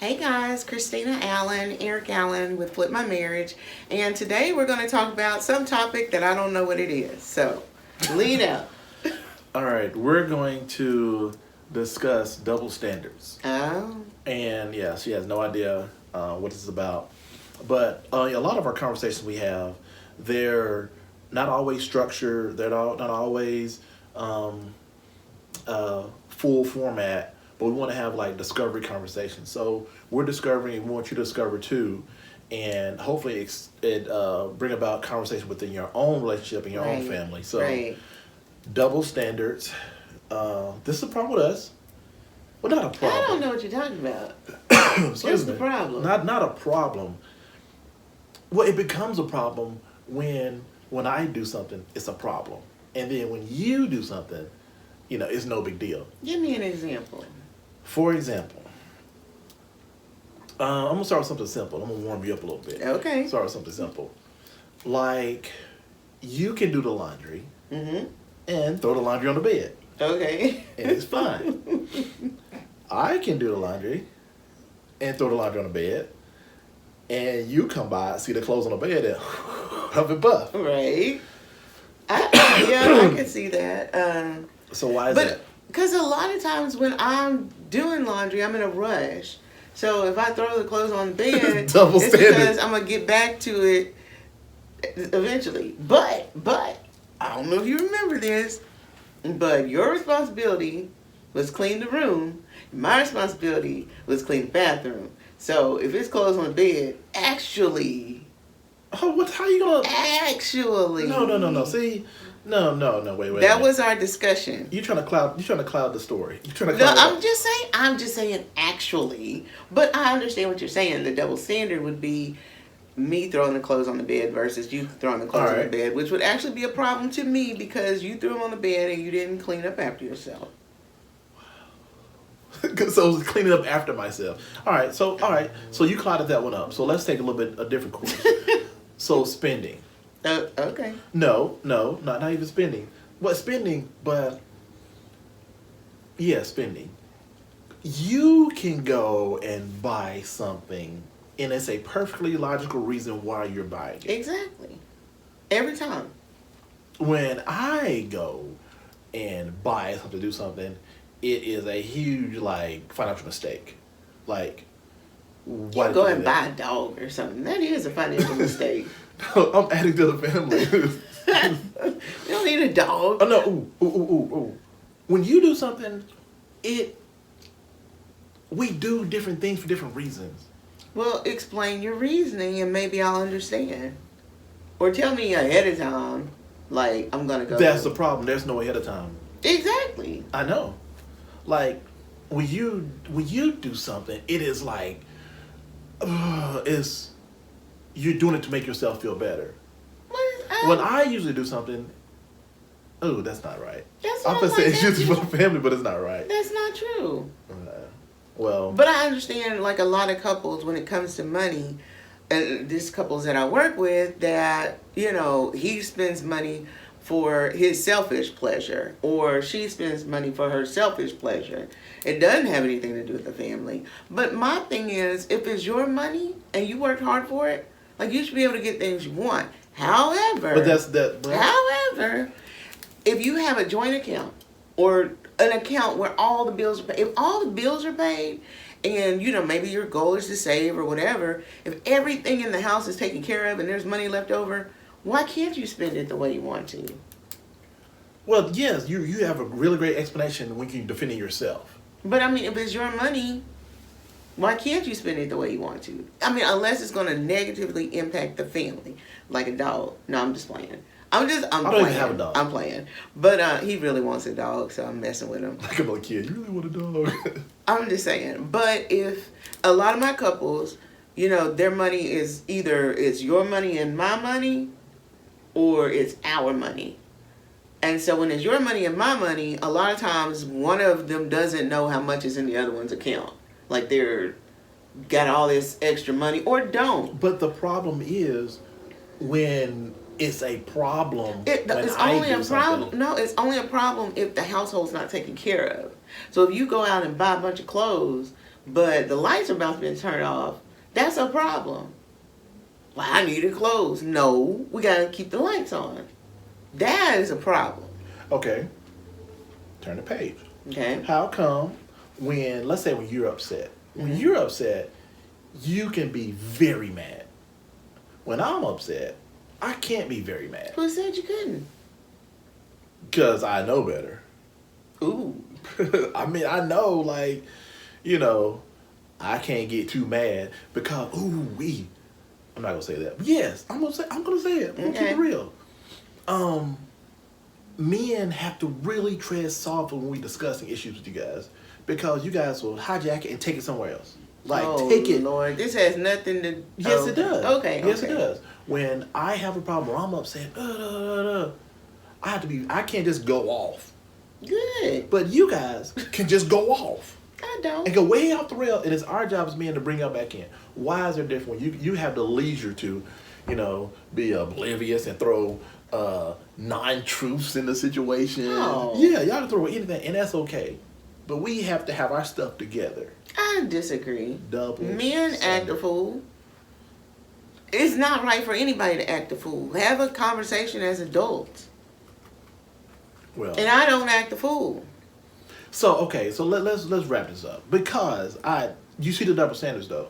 Hey guys, Christina Allen, Eric Allen with Flip My Marriage, and today we're going to talk about some topic that I don't know what it is. So, lead up. All right, we're going to discuss double standards. Oh, And yeah, she has no idea what this is about. But a lot of our conversations we have, they're not always structured, they're not always full format, but we want to have like discovery conversations. So we're discovering, we want you to discover too. And hopefully it bring about conversation within your own relationship and your own right, family. So right. double standards. This is a problem with us. Well, not a I don't problem. know what you're talking about. What's Excuse the me. problem? Not a problem. Well, it becomes a problem when I do something, it's a problem, and then when you do something, it's no big deal. Give me an example. For example, I'm gonna start with something simple. I'm gonna warm you up a little bit. Okay. Start with something simple, like you can do the laundry Mm-hmm. and throw the laundry on the bed, Okay. and it's fine. I can do the laundry and throw the laundry on the bed, and you come by, see the clothes on the bed, and huff and puff. Right. Yeah, I can see that. So why is But that? because a lot of times when I'm doing laundry, I'm in a rush. So if I throw the clothes on the bed, Double it's standard. because I'm gonna get back to it eventually. But I don't know if you remember this, but your responsibility was clean the room. My responsibility was clean the bathroom. So if it's clothes on the bed, actually, Oh, what? How you gonna? No. See, no. Wait. a that minute. was our discussion. You trying to cloud? You trying to cloud the story? You trying to No, cloud? I'm just saying actually. But I understand what you're saying. The double standard would be me throwing the clothes on the bed versus you throwing the clothes on the Alright. bed, which would actually be a problem to me because you threw them on the bed and you didn't clean up after yourself. So I was cleaning up after myself. All right. So you clouded that one up. So let's take a little bit a different course. So spending. Okay. No, not even spending. What spending? But yeah, spending. You can go and buy something, and it's a perfectly logical reason why you're buying it. Exactly. Every time. When I go and buy something to do something, it is a huge like financial mistake. Like, why You did go do and that? buy a dog or something. That is a financial mistake. No, I'm adding to the family. You don't need a dog. Oh no! Ooh. When you do something, we do different things for different reasons. Well, explain your reasoning and maybe I'll understand. Or tell me ahead of time, like, I'm going to go. That's the problem. There's no ahead of time. Exactly. I know. Like when you do something, it is like it's you're doing it to make yourself feel better. When I usually do something, oh, that's not right. That's I'm not gonna say like it's that. usually for the family, but it's not right. That's not true. Well, But I understand, like, a lot of couples, when it comes to money, and these couples that I work with, that, he spends money for his selfish pleasure, or she spends money for her selfish pleasure. It doesn't have anything to do with the family. But my thing is, if it's your money and you worked hard for it, like, you should be able to get things you want. However, but that's that. However, if you have a joint account or an account where all the bills are paid, if all the bills are paid and, maybe your goal is to save or whatever, if everything in the house is taken care of and there's money left over, why can't you spend it the way you want to? Well, yes, you have a really great explanation when you're defending yourself. But I mean, if it's your money, why can't you spend it the way you want to? I mean, unless it's going to negatively impact the family, like a dog. No, I'm just playing. I'm don't playing. even have a dog. I'm playing. But he really wants a dog, so I'm messing with him. Like a little kid, you really want a dog? I'm just saying. But if a lot of my couples, their money is either it's your money and my money, or it's our money. And so when it's your money and my money, a lot of times one of them doesn't know how much is in the other one's account. Like they're got all this extra money or don't. But the problem is when it's a problem. It's only a problem. No, it's only a problem if the household's not taken care of. So if you go out and buy a bunch of clothes, but the lights are about to be turned off, that's a problem. Well, I need it closed. No, we got to keep the lights on. That is a problem. Okay. Turn the page. Okay. How come let's say when you're upset, when you're upset, you can be very mad. When I'm upset, I can't be very mad. Who said you couldn't? Because I know better. Ooh. I mean, I know, like, you know, I can't get too mad because, I'm not gonna say that. But yes, I'm gonna say it. I'm gonna keep it real. Men have to really tread soft when we discussing issues with you guys because you guys will hijack it and take it somewhere else. Like, take it. Lord, this has nothing to. Yes, it does. Okay. Yes, it does. When I have a problem or I'm upset, I can't just go off. Good. But you guys can just go off. I don't. And go way off the rail. And it's our job as men to bring y'all back in. Why is there different? You have the leisure to, be oblivious and throw non-truths in the situation. Oh. Yeah, y'all can throw anything, and that's okay. But we have to have our stuff together. I disagree. Double. Men act a fool. It's not right for anybody to act a fool. Have a conversation as adults. Well. And I don't act a fool. So okay, so let's wrap this up because you see the double standards though.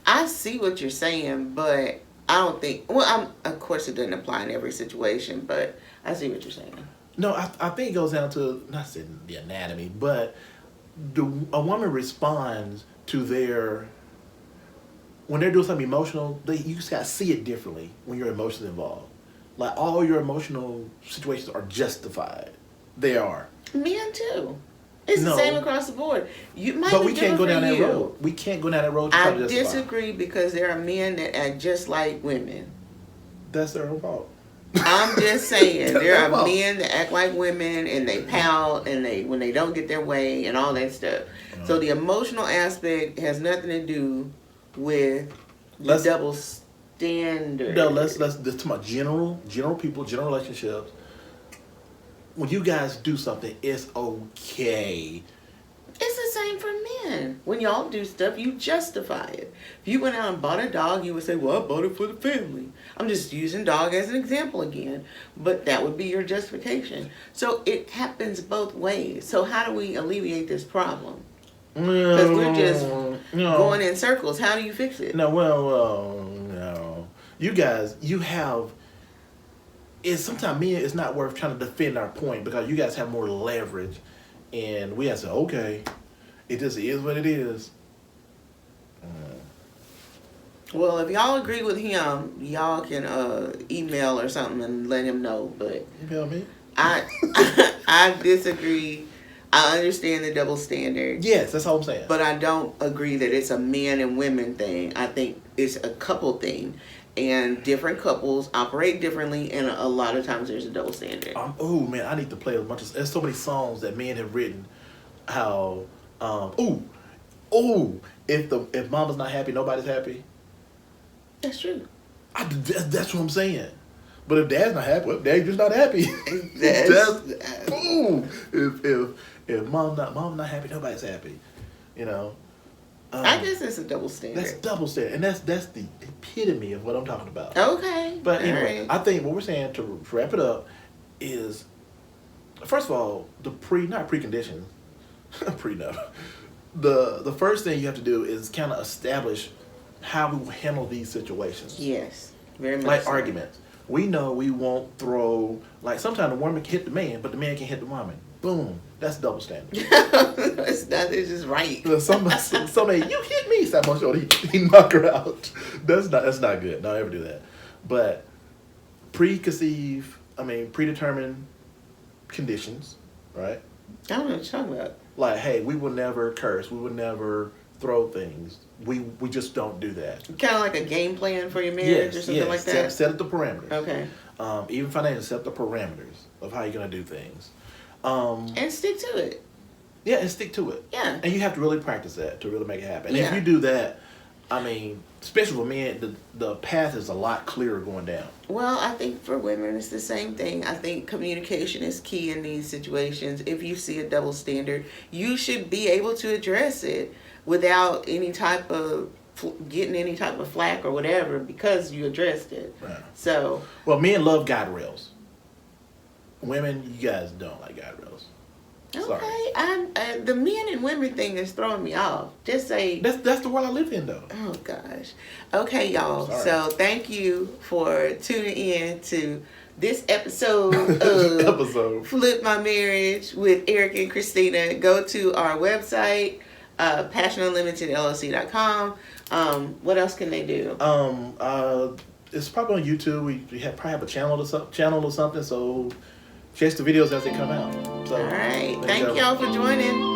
I see what you're saying, but I don't think. Well, of course it doesn't apply in every situation, but I see what you're saying. No, I think it goes down to not saying the anatomy, but a woman responds to when they're doing something emotional. You just gotta see it differently when you're emotionally involved. Like all your emotional situations are justified. They are. Men too. It's the same across the board. But we can't go down that road. We can't go down that road. I disagree because there are men that act just like women. That's their own fault. I'm just saying there are men that act like women and they pout and when they don't get their way and all that stuff. So the emotional aspect has nothing to do with the double standard. No, let's talk about general people, general relationships. When you guys do something, it's okay. It's the same for men. When y'all do stuff, you justify it. If you went out and bought a dog, you would say, well, I bought it for the family. I'm just using dog as an example again. But that would be your justification. So it happens both ways. So how do we alleviate this problem? Because we're just going in circles. How do you fix it? No. You guys, sometimes men, it's not worth trying to defend our point because you guys have more leverage. And we have to say, okay, it just is what it is. Well, if y'all agree with him, y'all can email or something and let him know. But email me? I disagree. I understand the double standard. Yes, that's all I'm saying. But I don't agree that it's a man and women thing. I think it's a couple thing. And different couples operate differently, and a lot of times there's a double standard. Oh man, I need to play a bunch of. There's so many songs that men have written. How, if mama's not happy, nobody's happy. That's true. That's what I'm saying. But if dad's not happy, well, dad's just not happy. That's boom. If mom's not happy, nobody's happy. I guess it's a double standard. That's double standard, and that's the epitome of what I'm talking about. Okay. But anyway, right. I think what we're saying to wrap it up is, first of all, not preconditions, prenup. The first thing you have to do is kind of establish how we will handle these situations. Yes, very much. Like so. Arguments. We know we won't throw, like sometimes the woman can hit the man, but the man can hit the woman. Boom. That's double standard. It's just right. Somebody, you hit me. Stop on shoulder. He knock her out. That's not good. Don't ever do that. But predetermined conditions, right? I don't know what you're talking about. Like, hey, we will never curse. We will never throw things. We just don't do that. Kind of like a game plan for your marriage or something like that? Set up the parameters. Okay. Even financially, set up the parameters of how you're going to do things. And stick to it. Yeah, and stick to it. Yeah. And you have to really practice that to really make it happen. And Yeah. if you do that, especially for men, the path is a lot clearer going down. Well, I think for women it's the same thing. I think communication is key in these situations. If you see a double standard, you should be able to address it. without any type of getting any type of flack or whatever because you addressed it. Right. So, well, men love guide rails. Women, you guys don't like guide rails. Sorry. okay, the men and women thing is throwing me off. Just say That's the world I live in, though. oh gosh. Okay, y'all. Sorry. So thank you for tuning in to this episode of Flip My Marriage with Eric and Christina. Go to our website, passionunlimitedllc.com. What else can they do? It's probably on YouTube. We probably have a channel or something. So catch the videos as they come out. So, all right. Thank y'all for joining.